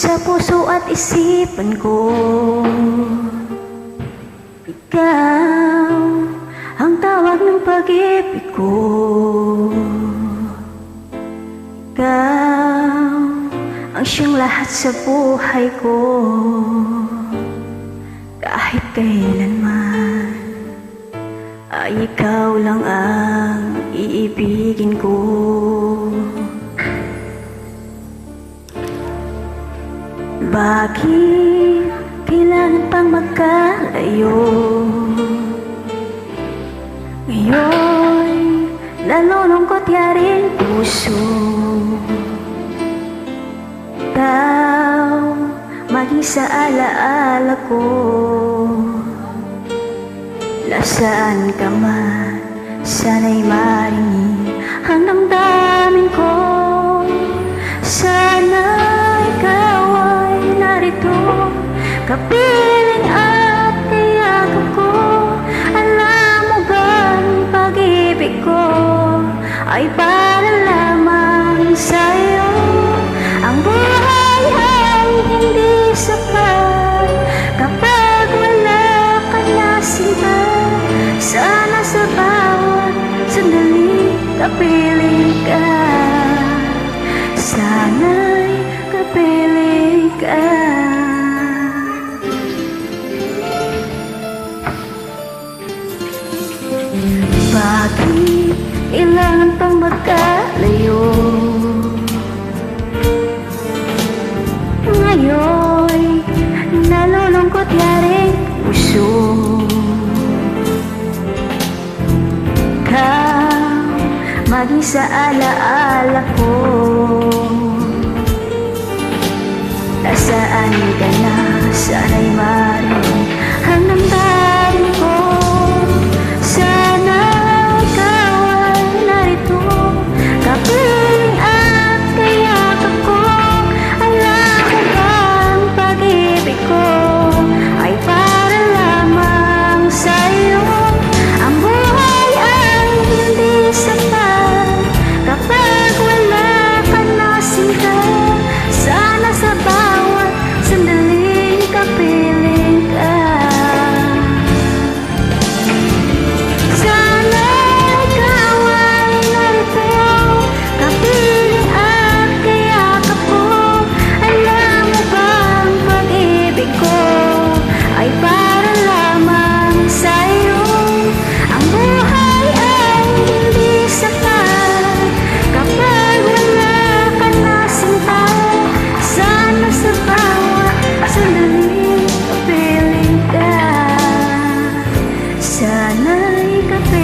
sa puso at isipan ko. Ikaw ang tawag ng pag-ibig ko. Ikaw ang siyang lahat sa buhay ko. Kahit kailanman ay ikaw lang ang iibigin ko. Bakit kailangan pang magkalayo? Ngayon nalulungkot yaring puso. Ikaw maging sa alaala ko. Nasaan ka man, sana'y marinig ang damdamin ko. Sana ikaw ay narito, kapiling at kayakap ko. Alam mo ba ang pag-ibig ko ay para lamang sa'yo. Ang buhay ay hindi sapat kapag wala ka na sinta. Sana sa bawat sandali kapiling ka. Sana'y kapiling ka. Bakit kailangan pang magkalayo? Ngayon nalulungkot yaring puso. Ikaw maging sa alaala ko. Nasaan ka na, sana'y marinig ang damdamin ko. Sana ikaw ay narito, kapiling at kayakap ko. Alam mo ba ang pag-ibig ko ay para lamang sa'yo. Ang buhay ay hindi sapat kapag wala ka na sinta. Sana sa bawat sandaling kapiling ka. Sana ikaw ay narito, kapiling at kayakap ko. Alam mo ba ang pag-ibig ko ay para lamang sa'yo. Ang buhay ay hindi sapat kapag wala ka na sinta. Sana sa bawat sandali kapiling ka. Sana'y kapiling